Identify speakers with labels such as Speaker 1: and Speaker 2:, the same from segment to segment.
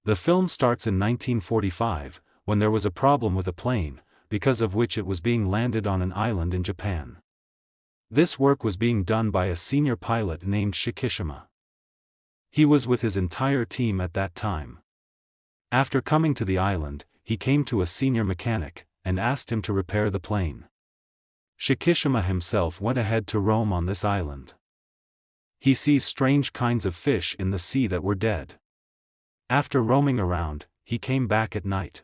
Speaker 1: The film starts in 1945, when there was a problem with a plane, because of which it was being landed on an island in Japan. This work was being done by a senior pilot named Shikishima. He was with his entire team at that time. After coming to the island, he came to a senior mechanic, and asked him to repair the plane. Shikishima himself went ahead to roam on this island. He sees strange kinds of fish in the sea that were dead. After roaming around, he came back at night.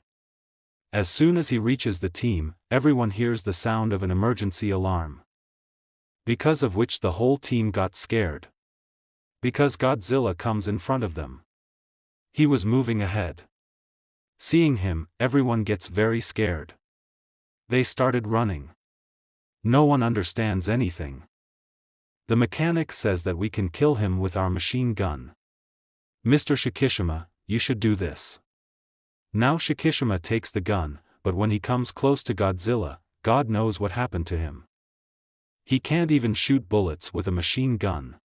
Speaker 1: As soon as he reaches the team, everyone hears the sound of an emergency alarm. Because of which the whole team got scared. Because Godzilla comes in front of them. He was moving ahead. Seeing him, everyone gets very scared. They started running. No one understands anything. The mechanic says that we can kill him with our machine gun. Mr. Shikishima, you should do this. Now Shikishima takes the gun, but when he comes close to Godzilla, God knows what happened to him. He can't even shoot bullets with a machine gun.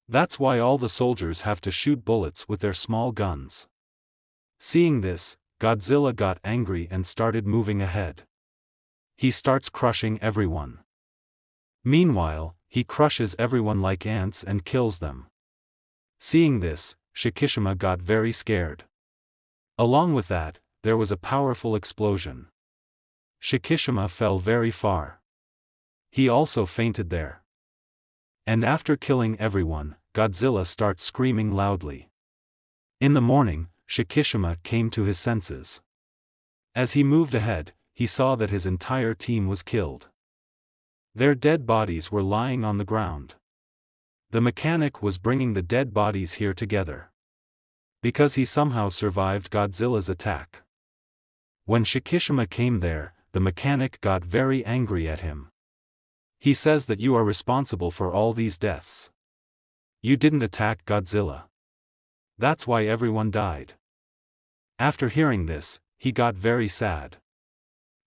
Speaker 1: That's why all the soldiers have to shoot bullets with their small guns. Seeing this, Godzilla got angry and started moving ahead. He starts crushing everyone. Meanwhile, he crushes everyone like ants and kills them. Seeing this, Shikishima got very scared. Along with that, there was a powerful explosion. Shikishima fell very far. He also fainted there. And after killing everyone, Godzilla starts screaming loudly. In the morning, Shikishima came to his senses. As he moved ahead, he saw that his entire team was killed. Their dead bodies were lying on the ground. The mechanic was bringing the dead bodies here together. Because he somehow survived Godzilla's attack. When Shikishima came there, the mechanic got very angry at him. He says that you are responsible for all these deaths. You didn't attack Godzilla. That's why everyone died. After hearing this, he got very sad.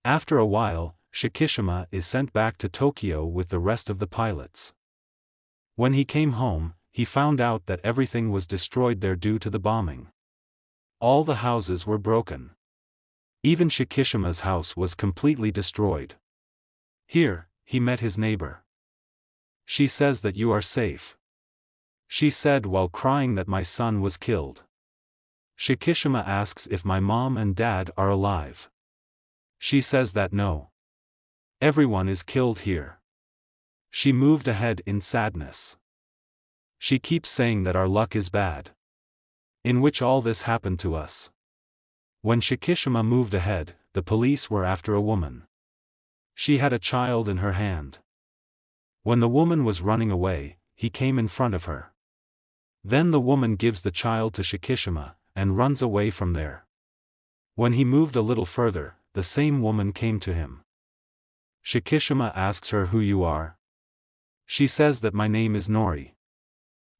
Speaker 1: After a while, Shikishima is sent back to Tokyo with the rest of the pilots. When he came home, he found out that everything was destroyed there due to the bombing. All the houses were broken. Even Shikishima's house was completely destroyed. Here, he met his neighbor. She says that you are safe. She said while crying that my son was killed. Shikishima asks if my mom and dad are alive. She says that no. Everyone is killed here. She moved ahead in sadness. She keeps saying that our luck is bad. In which all this happened to us. When Shikishima moved ahead, the police were after a woman. She had a child in her hand. When the woman was running away, he came in front of her. Then the woman gives the child to Shikishima, and runs away from there. When he moved a little further, the same woman came to him. Shikishima asks her who you are. She says that my name is Nori.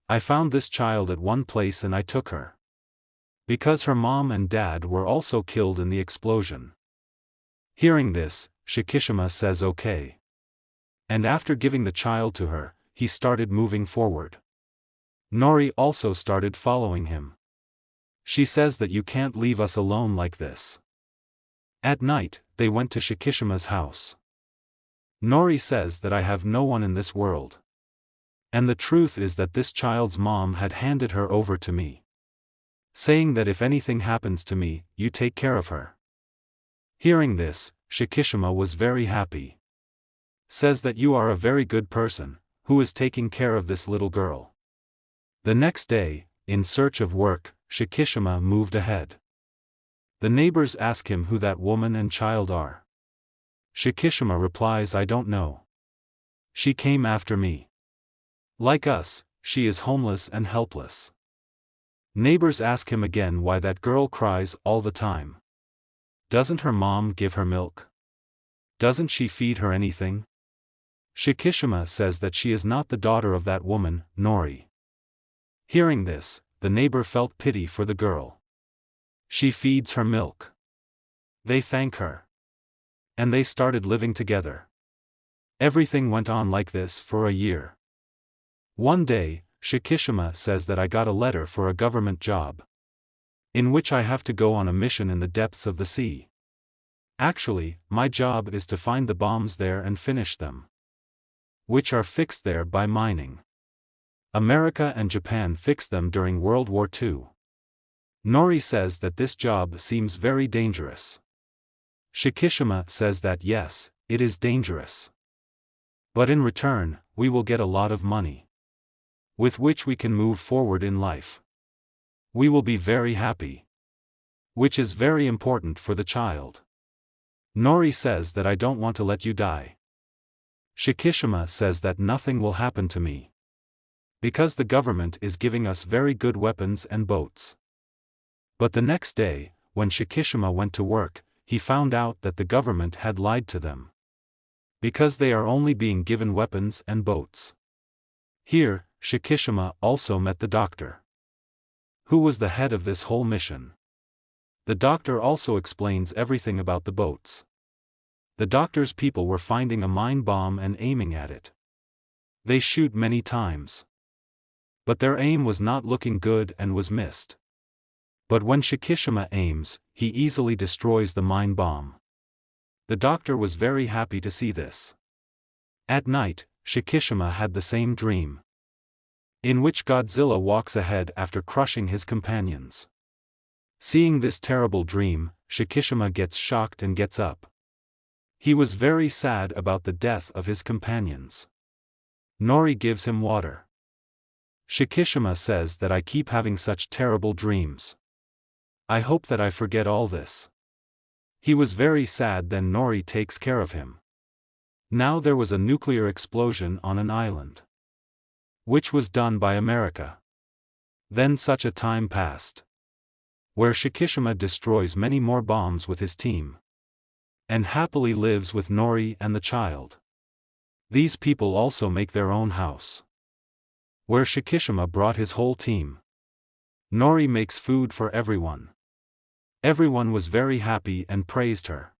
Speaker 1: I found this child at one place and I took her. Because her mom and dad were also killed in the explosion. Hearing this, Shikishima says okay. And after giving the child to her, he started moving forward. Nori also started following him. She says that you can't leave us alone like this. At night, they went to Shikishima's house. Nori says that I have no one in this world. And the truth is that this child's mom had handed her over to me. Saying that if anything happens to me, you take care of her. Hearing this, Shikishima was very happy. Says that you are a very good person, who is taking care of this little girl. The next day, in search of work, Shikishima moved ahead. The neighbors ask him who that woman and child are. Shikishima replies, I don't know. She came after me. Like us, she is homeless and helpless. Neighbors ask him again why that girl cries all the time. Doesn't her mom give her milk? Doesn't she feed her anything? Shikishima says that she is not the daughter of that woman, Nori. Hearing this, the neighbor felt pity for the girl. She feeds her milk. They thank her. And they started living together. Everything went on like this for a year. One day, Shikishima says that I got a letter for a government job. in which I have to go on a mission in the depths of the sea. Actually, my job is to find the bombs there and finish them, which are fixed there by mining. America and Japan fixed them during World War II. Nori says that this job seems very dangerous. Shikishima says that yes, it is dangerous. But in return, we will get a lot of money, with which we can move forward in life. We will be very happy, which is very important for the child. Nori says that I don't want to let you die. Shikishima says that nothing will happen to me, because the government is giving us very good weapons and boats. But the next day, when Shikishima went to work, he found out that the government had lied to them, because they are only being given weapons and boats. Here, Shikishima also met the doctor, who was the head of this whole mission. The doctor also explains everything about the boats. The doctor's people were finding a mine bomb and aiming at it. They shoot many times, but their aim was not looking good and was missed. But when Shikishima aims, he easily destroys the mine bomb. The doctor was very happy to see this. At night, Shikishima had the same dream, in which Godzilla walks ahead after crushing his companions. Seeing this terrible dream, Shikishima gets shocked and gets up. He was very sad about the death of his companions. Nori gives him water. Shikishima says that I keep having such terrible dreams. I hope that I forget all this. He was very sad. Then Nori takes care of him. Now there was a nuclear explosion on an island, which was done by America. Then such a time passed, where Shikishima destroys many more bombs with his team, and happily lives with Nori and the child. These people also make their own house, where Shikishima brought his whole team. Nori makes food for everyone. Everyone was very happy and praised her.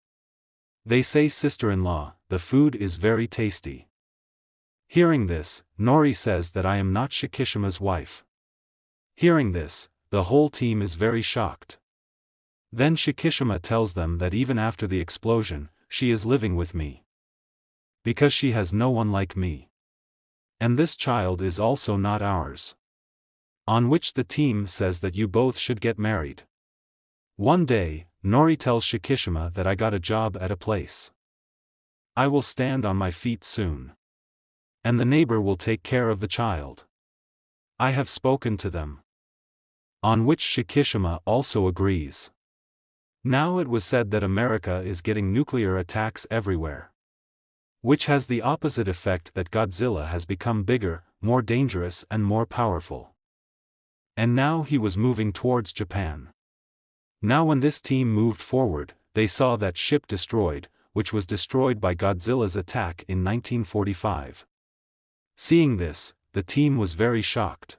Speaker 1: They say, "Sister-in-law, the food is very tasty." Hearing this, Nori says that I am not Shikishima's wife. Hearing this, the whole team is very shocked. Then Shikishima tells them that even after the explosion, she is living with me, because she has no one like me. And this child is also not ours. On which the team says that you both should get married. One day, Nori tells Shikishima that I got a job at a place. I will stand on my feet soon, and the neighbor will take care of the child. I have spoken to them. On which Shikishima also agrees. Now it was said that America is getting nuclear attacks everywhere, which has the opposite effect, that Godzilla has become bigger, more dangerous and more powerful. And now he was moving towards Japan. Now when this team moved forward, they saw that ship destroyed, which was destroyed by Godzilla's attack in 1945. Seeing this, the team was very shocked.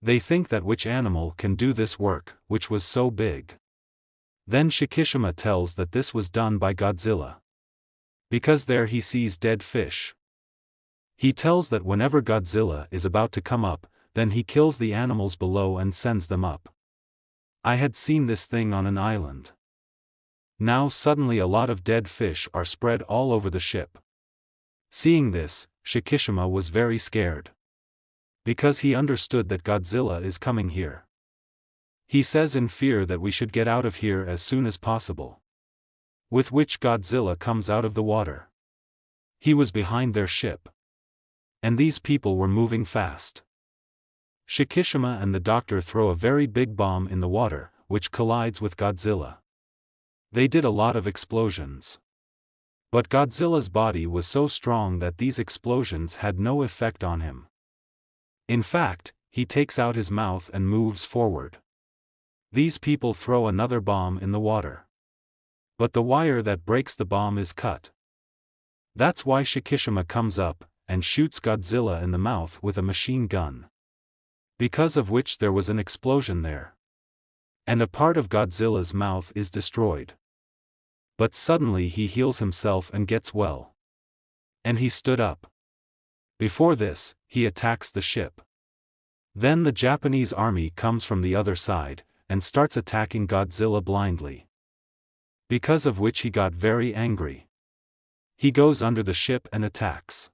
Speaker 1: They think that which animal can do this work, which was so big. Then Shikishima tells that this was done by Godzilla, because there he sees dead fish. He tells that whenever Godzilla is about to come up, then he kills the animals below and sends them up. I had seen this thing on an island. Now suddenly a lot of dead fish are spread all over the ship. Seeing this, Shikishima was very scared, because he understood that Godzilla is coming here. He says in fear that we should get out of here as soon as possible. With which Godzilla comes out of the water. He was behind their ship, and these people were moving fast. Shikishima and the doctor throw a very big bomb in the water, which collides with Godzilla. They did a lot of explosions. But Godzilla's body was so strong that these explosions had no effect on him. In fact, he takes out his mouth and moves forward. These people throw another bomb in the water, but the wire that breaks the bomb is cut. That's why Shikishima comes up and shoots Godzilla in the mouth with a machine gun, because of which there was an explosion there, and a part of Godzilla's mouth is destroyed. But suddenly he heals himself and gets well, and he stood up. Before this, he attacks the ship. Then the Japanese army comes from the other side, and starts attacking Godzilla blindly. Because of which he got very angry. He goes under the ship and attacks.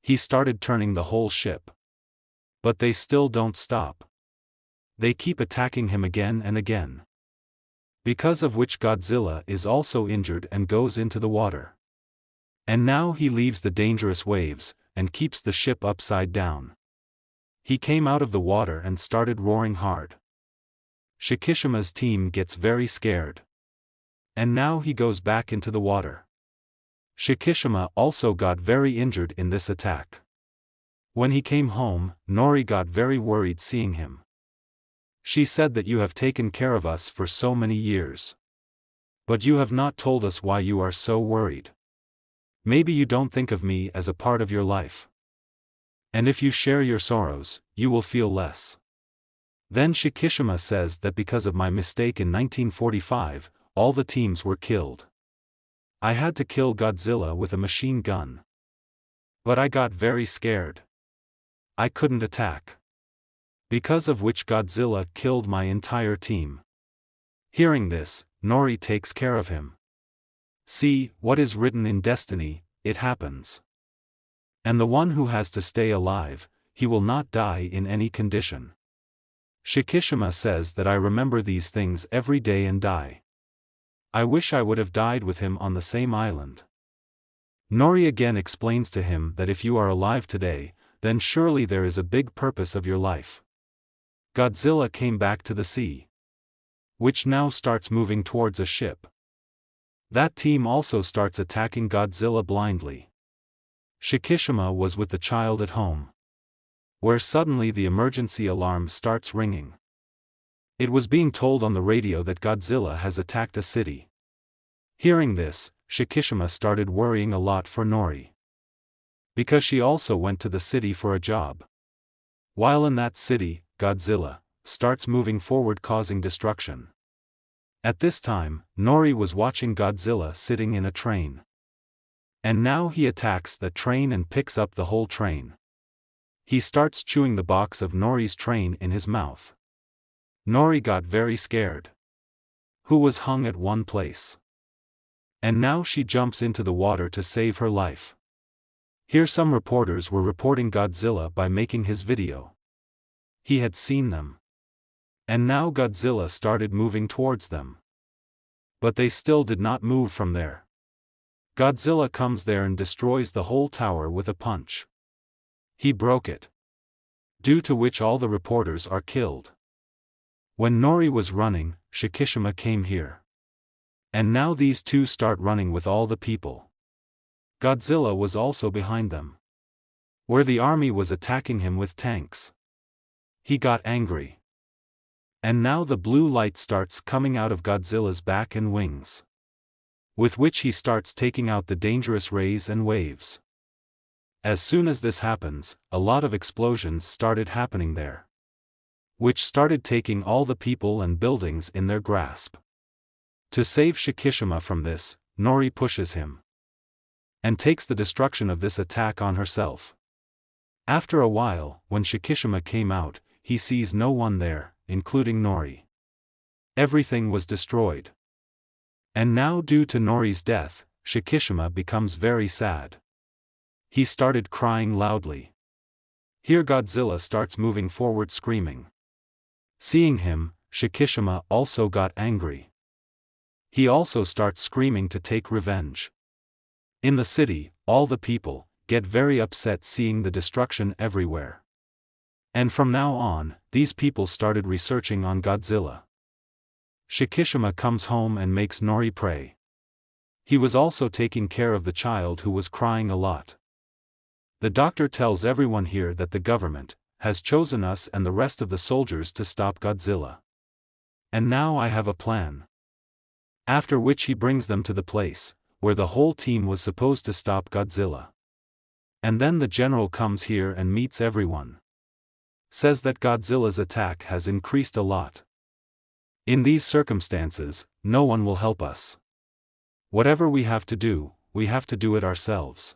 Speaker 1: He started turning the whole ship. But they still don't stop. They keep attacking him again and again. Because of which Godzilla is also injured and goes into the water. And now he leaves the dangerous waves, and keeps the ship upside down. He came out of the water and started roaring hard. Shikishima's team gets very scared. And now he goes back into the water. Shikishima also got very injured in this attack. When he came home, Nori got very worried seeing him. She said that you have taken care of us for so many years. But you have not told us why you are so worried. Maybe you don't think of me as a part of your life. And if you share your sorrows, you will feel less. Then Shikishima says that because of my mistake in 1945, all the teams were killed. I had to kill Godzilla with a machine gun. But I got very scared. I couldn't attack. Because of which Godzilla killed my entire team. Hearing this, Nori takes care of him. See, what is written in destiny, it happens. And the one who has to stay alive, he will not die in any condition. Shikishima says that I remember these things every day and die. I wish I would have died with him on the same island. Nori again explains to him that if you are alive today, then surely there is a big purpose of your life. Godzilla came back to the sea. Which now starts moving towards a ship. That team also starts attacking Godzilla blindly. Shikishima was with the child at home. Where suddenly the emergency alarm starts ringing. It was being told on the radio that Godzilla has attacked a city. Hearing this, Shikishima started worrying a lot for Nori. Because she also went to the city for a job. While in that city, Godzilla starts moving forward causing destruction. At this time, Nori was watching Godzilla sitting in a train. And now he attacks the train and picks up the whole train. He starts chewing the box of Nori's train in his mouth. Nori got very scared. Who was hung at one place. And now she jumps into the water to save her life. Here some reporters were reporting Godzilla by making his video. He had seen them. And now Godzilla started moving towards them. But they still did not move from there. Godzilla comes there and destroys the whole tower with a punch. He broke it. Due to which all the reporters are killed. When Nori was running, Shikishima came here. And now these two start running with all the people. Godzilla was also behind them. Where the army was attacking him with tanks. He got angry. And now the blue light starts coming out of Godzilla's back and wings. With which he starts taking out the dangerous rays and waves. As soon as this happens, a lot of explosions started happening there. Which started taking all the people and buildings in their grasp. To save Shikishima from this, Nori pushes him. And takes the destruction of this attack on herself. After a while, when Shikishima came out, he sees no one there, including Nori. Everything was destroyed. And now due to Nori's death, Shikishima becomes very sad. He started crying loudly. Here Godzilla starts moving forward screaming. Seeing him, Shikishima also got angry. He also starts screaming to take revenge. In the city, all the people get very upset seeing the destruction everywhere. And from now on, these people started researching on Godzilla. Shikishima comes home and makes Nori pray. He was also taking care of the child who was crying a lot. The doctor tells everyone here that the government has chosen us and the rest of the soldiers to stop Godzilla. And now I have a plan. After which he brings them to the place where the whole team was supposed to stop Godzilla. And then the general comes here and meets everyone. Says that Godzilla's attack has increased a lot. In these circumstances, no one will help us. Whatever we have to do it ourselves.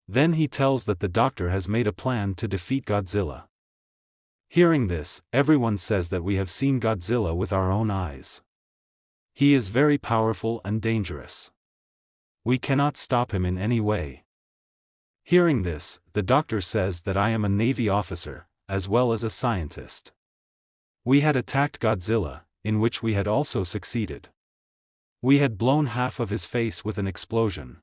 Speaker 1: Then he tells that the doctor has made a plan to defeat Godzilla. Hearing this, everyone says that we have seen Godzilla with our own eyes. He is very powerful and dangerous. We cannot stop him in any way. Hearing this, the doctor says that I am a Navy officer, as well as a scientist. We had attacked Godzilla, in which we had also succeeded. We had blown half of his face with an explosion.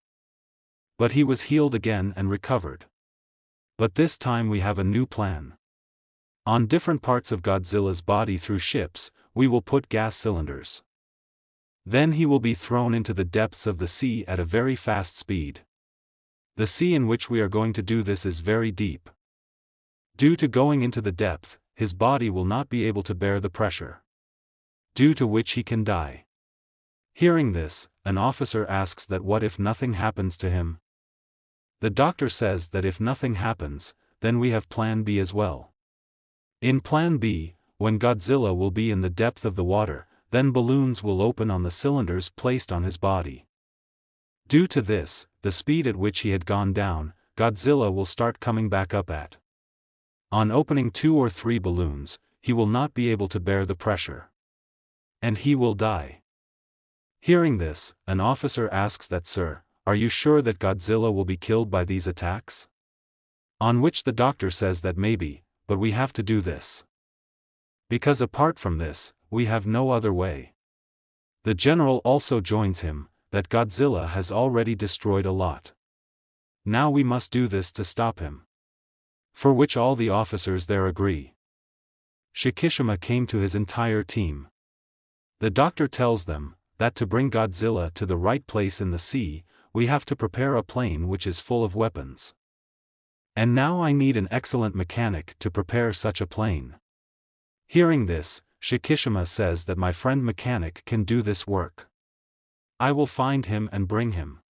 Speaker 1: But he was healed again and recovered. But this time we have a new plan. On different parts of Godzilla's body through ships, we will put gas cylinders. Then he will be thrown into the depths of the sea at a very fast speed. The sea in which we are going to do this is very deep. Due to going into the depth, his body will not be able to bear the pressure, due to which he can die. Hearing this, an officer asks that what if nothing happens to him? The doctor says that if nothing happens, then we have plan B as well. In plan B, when Godzilla will be in the depth of the water, then balloons will open on the cylinders placed on his body. Due to this, the speed at which he had gone down, Godzilla will start coming back up at. On opening 2 or 3 balloons, he will not be able to bear the pressure. And he will die. Hearing this, an officer asks that, "Sir, are you sure that Godzilla will be killed by these attacks?" On which the doctor says that maybe, but we have to do this. Because apart from this, we have no other way. The general also joins him, that Godzilla has already destroyed a lot. Now we must do this to stop him. For which all the officers there agree. Shikishima came to his entire team. The doctor tells them, that to bring Godzilla to the right place in the sea, we have to prepare a plane which is full of weapons. And now I need an excellent mechanic to prepare such a plane. Hearing this, Shikishima says that my friend mechanic can do this work. I will find him and bring him.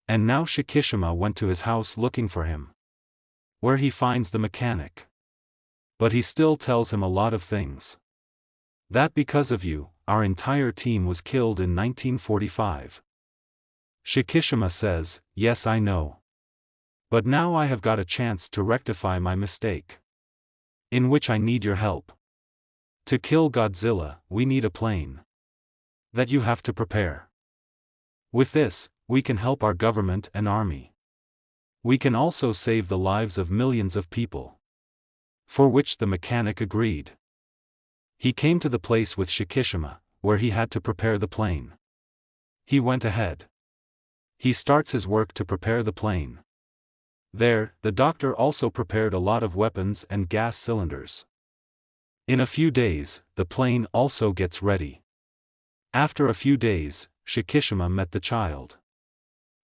Speaker 1: And now Shikishima went to his house looking for him, where he finds the mechanic. But he still tells him a lot of things. That because of you, our entire team was killed in 1945. Shikishima says, "Yes, I know. But now I have got a chance to rectify my mistake, in which I need your help. To kill Godzilla, we need a plane that you have to prepare. With this, we can help our government and army. We can also save the lives of millions of people." For which the mechanic agreed. He came to the place with Shikishima, where he had to prepare the plane. He went ahead. He starts his work to prepare the plane. There, the doctor also prepared a lot of weapons and gas cylinders. In a few days, the plane also gets ready. After a few days, Shikishima met the child,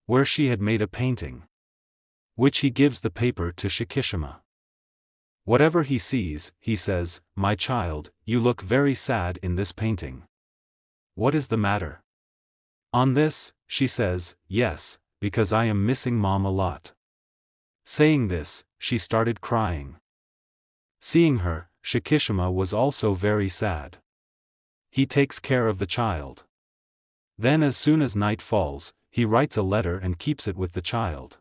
Speaker 1: where she had made a painting, which he gives the paper to Shikishima. Whatever he sees, he says, "My child, you look very sad in this painting. What is the matter?" On this, she says, "Yes, because I am missing Mom a lot." Saying this, she started crying. Seeing her, Shikishima was also very sad. He takes care of the child. Then as soon as night falls, he writes a letter and keeps it with the child.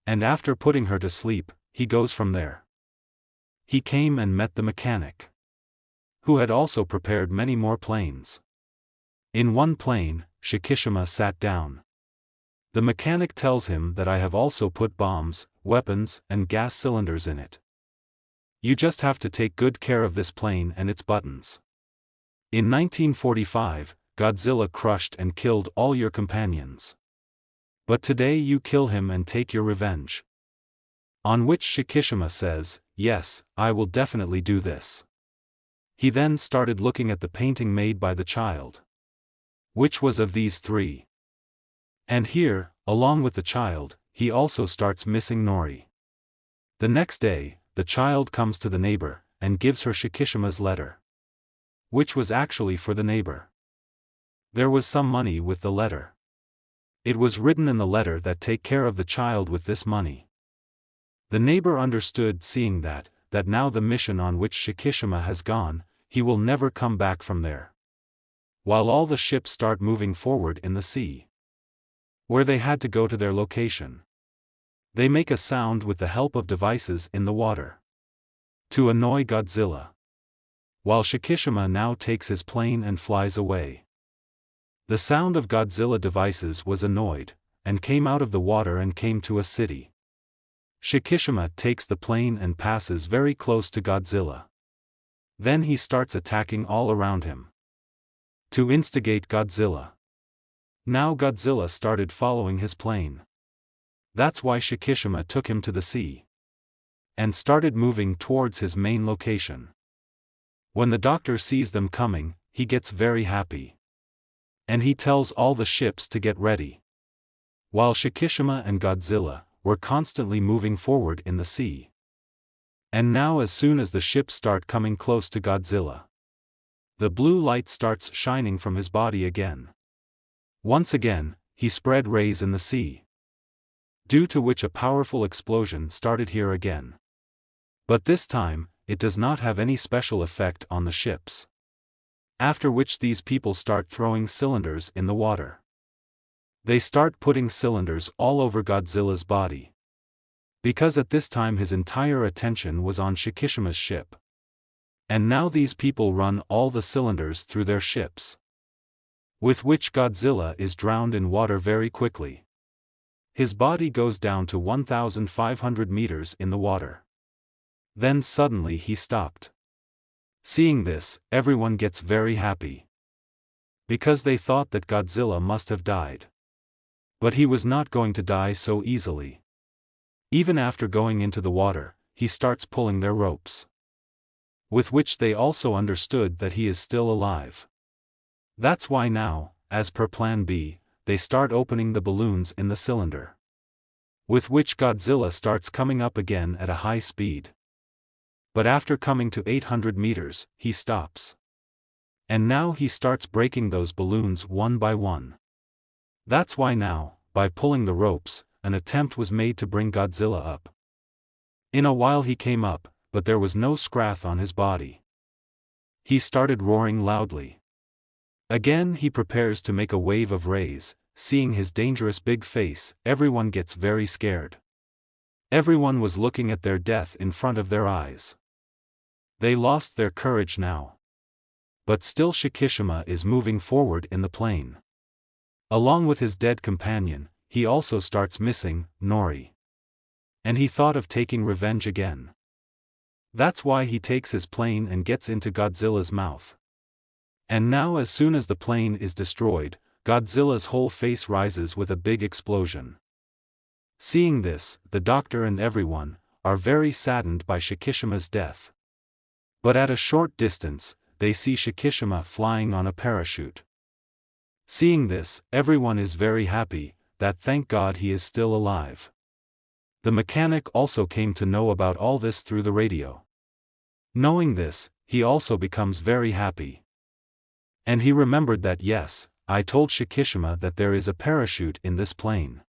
Speaker 1: And after putting her to sleep, he goes from there. He came and met the mechanic, who had also prepared many more planes. In one plane, Shikishima sat down. The mechanic tells him that I have also put bombs, weapons, and gas cylinders in it. You just have to take good care of this plane and its buttons. In 1945, Godzilla crushed and killed all your companions. But today you kill him and take your revenge. On which Shikishima says, "Yes, I will definitely do this." He then started looking at the painting made by the child, which was of these 3. And here, along with the child, he also starts missing Nori. The next day, the child comes to the neighbor, and gives her Shikishima's letter, which was actually for the neighbor. There was some money with the letter. It was written in the letter that take care of the child with this money. The neighbor understood, seeing that now the mission on which Shikishima has gone, he will never come back from there. While all the ships start moving forward in the sea, where they had to go to their location, they make a sound with the help of devices in the water. to annoy Godzilla. While Shikishima now takes his plane and flies away. The sound of Godzilla devices was annoyed, and came out of the water and came to a city. Shikishima takes the plane and passes very close to Godzilla. Then he starts attacking all around him, to instigate Godzilla. Now Godzilla started following his plane. That's why Shikishima took him to the sea, and started moving towards his main location. When the doctor sees them coming, he gets very happy. And he tells all the ships to get ready. While Shikishima and Godzilla were constantly moving forward in the sea. And now as soon as the ships start coming close to Godzilla, the blue light starts shining from his body again. Once again, he spread rays in the sea, due to which a powerful explosion started here again. But this time, it does not have any special effect on the ships. After which these people start throwing cylinders in the water. They start putting cylinders all over Godzilla's body. Because at this time his entire attention was on Shikishima's ship. And now these people run all the cylinders through their ships, with which Godzilla is drowned in water very quickly. His body goes down to 1,500 meters in the water. Then suddenly he stopped. Seeing this, everyone gets very happy, because they thought that Godzilla must have died. But he was not going to die so easily. Even after going into the water, he starts pulling their ropes, with which they also understood that he is still alive. That's why now, as per Plan B, they start opening the balloons in the cylinder, with which Godzilla starts coming up again at a high speed. But after coming to 800 meters, he stops. And now he starts breaking those balloons one by one. That's why now, by pulling the ropes, an attempt was made to bring Godzilla up. In a while he came up, but there was no scratch on his body. He started roaring loudly. Again he prepares to make a wave of rays. Seeing his dangerous big face, everyone gets very scared. Everyone was looking at their death in front of their eyes. They lost their courage now. But still Shikishima is moving forward in the plane. Along with his dead companion, he also starts missing Nori. And he thought of taking revenge again. That's why he takes his plane and gets into Godzilla's mouth. And now as soon as the plane is destroyed, Godzilla's whole face rises with a big explosion. Seeing this, the doctor and everyone are very saddened by Shikishima's death. But at a short distance, they see Shikishima flying on a parachute. Seeing this, everyone is very happy, that thank God he is still alive. The mechanic also came to know about all this through the radio. Knowing this, he also becomes very happy. And he remembered that yes, I told Shikishima that there is a parachute in this plane.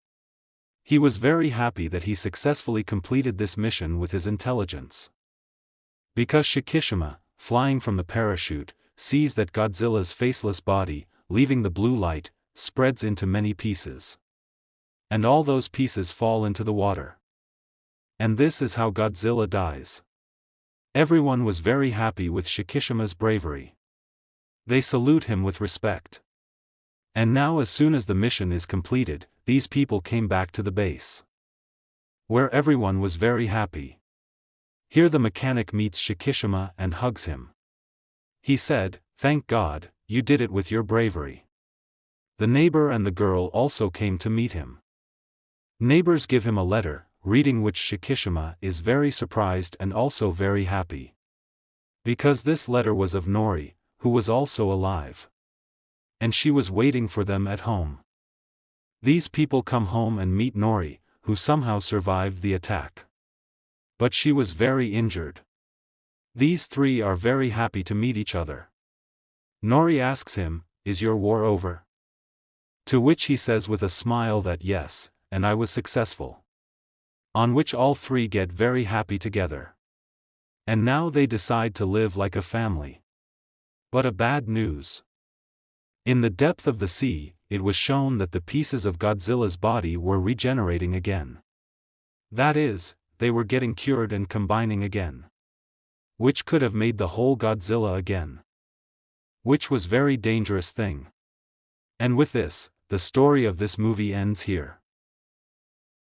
Speaker 1: He was very happy that he successfully completed this mission with his intelligence. Because Shikishima, flying from the parachute, sees that Godzilla's faceless body, leaving the blue light, spreads into many pieces. And all those pieces fall into the water. And this is how Godzilla dies. Everyone was very happy with Shikishima's bravery. They salute him with respect. And now as soon as the mission is completed, these people came back to the base, where everyone was very happy. Here the mechanic meets Shikishima and hugs him. He said, "Thank God, you did it with your bravery." The neighbor and the girl also came to meet him. Neighbors give him a letter, reading which Shikishima is very surprised and also very happy. Because this letter was of Nori, who was also alive. And she was waiting for them at home. These people come home and meet Nori, who somehow survived the attack. But she was very injured. These three are very happy to meet each other. Nori asks him, "Is your war over?" To which he says with a smile that yes, and I was successful. On which all three get very happy together. And now they decide to live like a family. But a bad news. In the depth of the sea, it was shown that the pieces of Godzilla's body were regenerating again. That is, they were getting cured and combining again. which could have made the whole Godzilla again. Which was very dangerous thing. And with this, the story of this movie ends here.